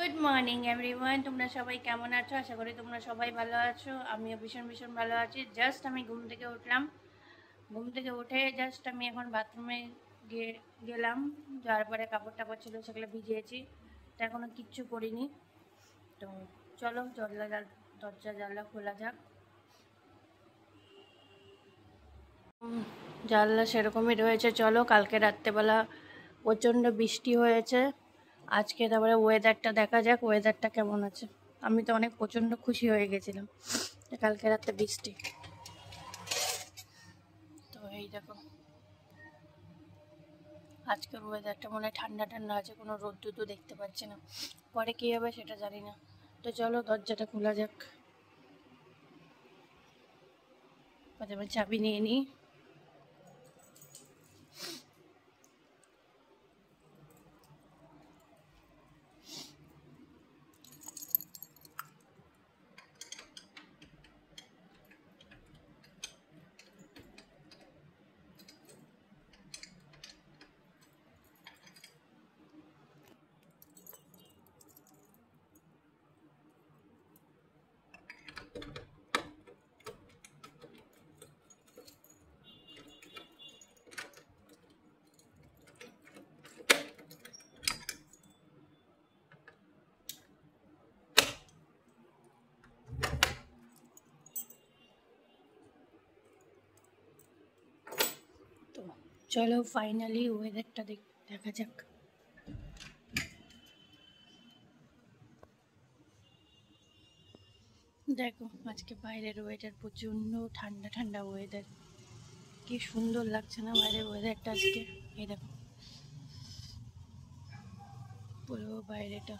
Good morning everyone, তোমরা সবাই কেমন আছো? আশা করি তোমরা সবাই ভালো আছো। আমিও ভীষণ ভীষণ ভালো আছি। জাস্ট আমি ঘুম থেকে উঠলাম। ঘুম থেকে উঠে জাস্ট আমি এখন বাথরুমে গিয়ে গেলাম। যাওয়ার পরে কাপড় টাপড় ছিল সেগুলো ভিজিয়েছি। তো এখনও কিচ্ছু করিনি। তো চলো দরজা জানলা খোলা যাক। জানলা সেরকমই রয়েছে। চলো, কালকে রাত্রেবেলা প্রচণ্ড বৃষ্টি হয়েছে। আজকে তারপরে ওয়েদারটা দেখা যাক, ওয়েদারটা কেমন আছে। আমি তো অনেক প্রচণ্ড খুশি হয়ে গেছিলাম কালকে রাতে বৃষ্টি। তো এই দেখো, আজকের ওয়েদারটা মনে হয় ঠান্ডা ঠান্ডা আছে, কোনো রোদ্দুর দেখতে পাচ্ছি না। পরে কী হবে সেটা জানি না। তো চলো দরজাটা খোলা যাক। প্রথমে চাবি নিয়ে নিই। তো চলো ফাইনালি ওয়েদারটা দেখা যাক। দেখো আজকে বাইরের ওয়েদার প্রচণ্ড ঠান্ডা ঠান্ডা ওয়েদার। কি সুন্দর লাগছে না বাইরের ওয়েদারটা আজকে। এই দেখো পুরো বাইরেটা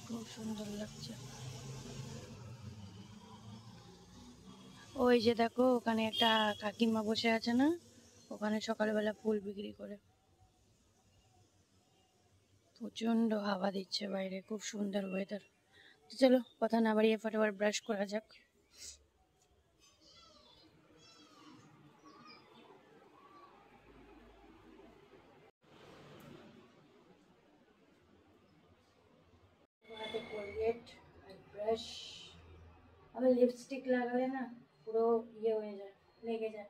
খুব সুন্দর লাগছে। ওই যে দেখো ওখানে একটা কাকিমা বসে আছে না, ওখানে সকালবেলা ফুল বিক্রি করে। প্রচণ্ড হাওয়া দিচ্ছে বাইরে, খুব সুন্দর ওয়েদার। চলো কথা না বাড়িয়ে ফটাফট ব্রাশ করা যাক। কোলগেট আর ব্রাশ। আবার লিপস্টিক লাগালে না পুরো ইয়ে হয়ে যায়, লেগে যায়।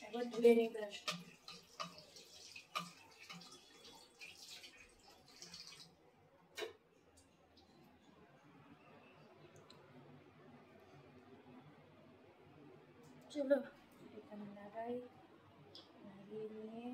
একবার ধুয়ে নিই ব্রাশটা। চলো এখানে লাগিয়ে নিয়ে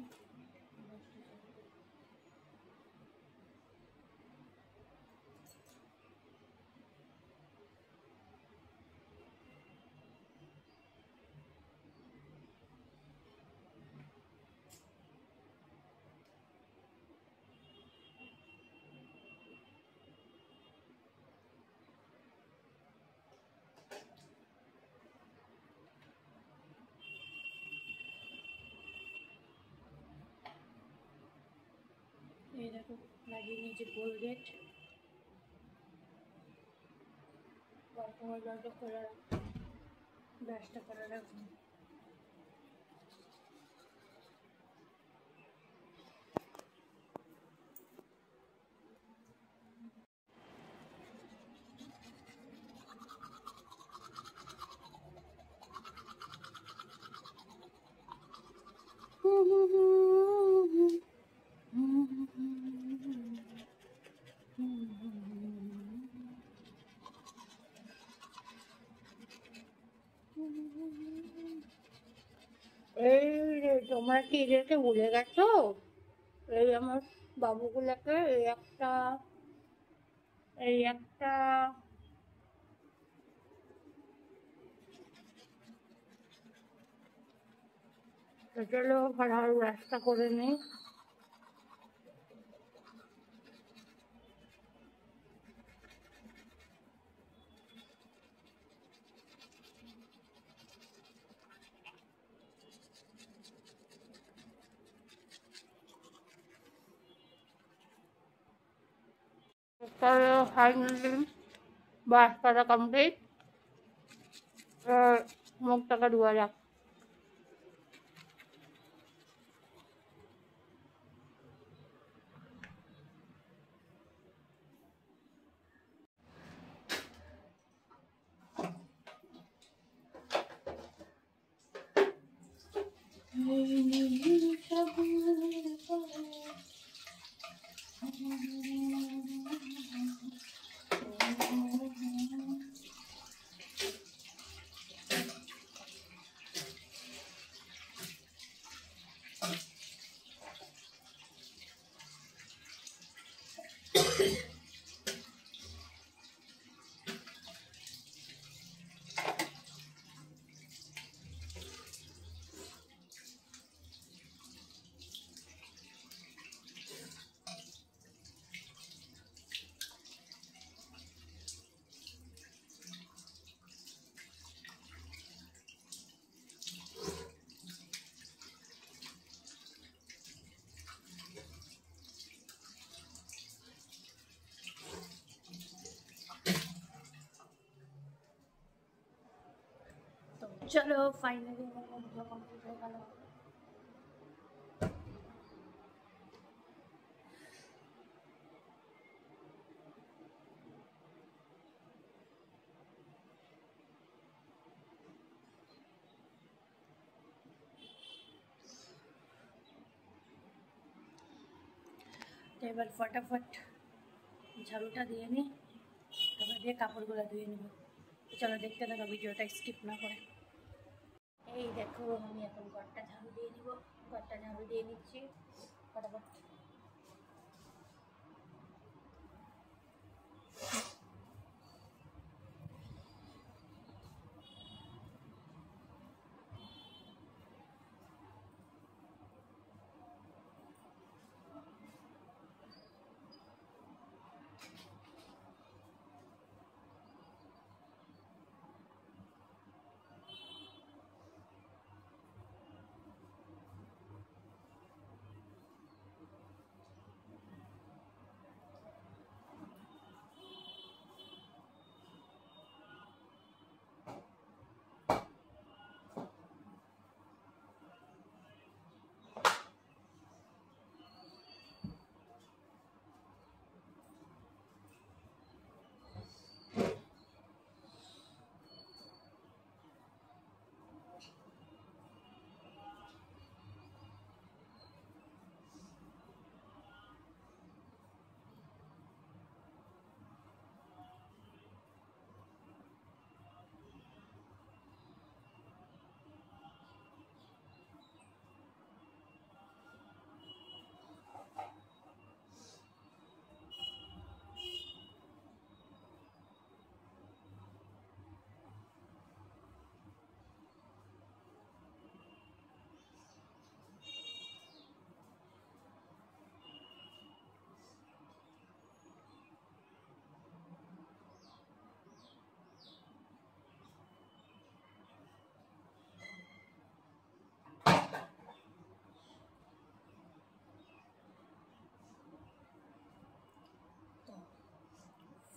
এই দেখো লাগিয়ে নিয়েছি কোলগেট। বাথরুমের জলটা খোলা, ব্রাশটা করা রাখবো। এই রে, তোমরা কি এদেরকে ভুলে গেছো? এই আমার বাবুগুলোকে এই একটা চলো ফটাফট ব্রাশটা করে নিই। চলো ফাইনালি ব্রাশ করা কমপ্লিট। মুখটাকে ধোয়া যাক। तो चलो फाइनली मेरा वीडियो कंप्लीट हो गया। তো এবার ফটাফট ঝাড়ুটা দিয়ে নিই, তারপর দিয়ে কাপড়গুলো ধুয়ে নেব। চলো দেখতে থাকো, ভিডিওটা স্কিপ না করে। এই দেখো আমি এখন ঘরটা ঝাড়ু দিয়ে নিব, ঘরটা ঝাড়ু দিয়ে নিচ্ছি ফটাফট।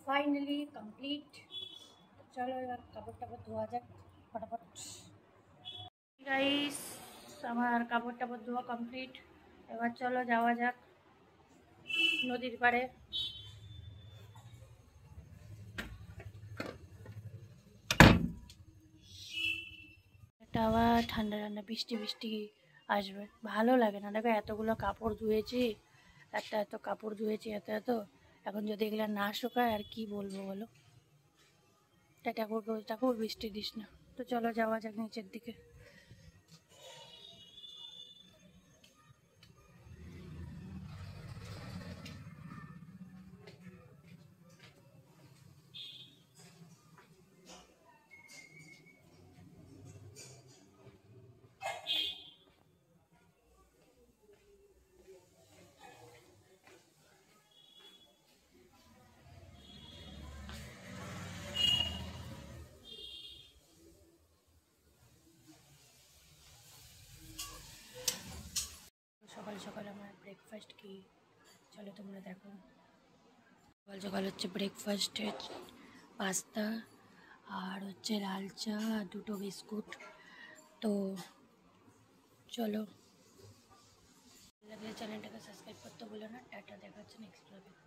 Finally complete. চলো এবার কাপড় টাপড় ধোয়া যাক ফটাফট। গাইস আমার কাপড় টাপড় ধোয়া কমপ্লিট, এবার চলো যাওয়া যাক নদীর পাড়ে। এটা আবার ঠান্ডা ঠান্ডা বৃষ্টি বৃষ্টি আসবে, ভালো লাগে না। দেখো এতগুলো কাপড় ধুয়েছি, এত কাপড় ধুয়েছি, এত এখন যদি এগুলো না শুকায় আর কি বলবো বলো। ঠাকুর বৃষ্টি দিস না। তো চলো যাওয়া যাক নিচের দিকে। সকাল সকাল আমার ব্রেকফাস্ট কি চলো তোমরা দেখো। সকাল সকাল হচ্ছে ব্রেকফাস্টে পাস্তা আর হচ্ছে লাল চা আর 2টো বিস্কুট। তো চলো, লাগলে চ্যানেলটাকে সাবস্ক্রাইব করতে বলো না। টাটা, দেখা হচ্ছে নেক্সট ব্লগে।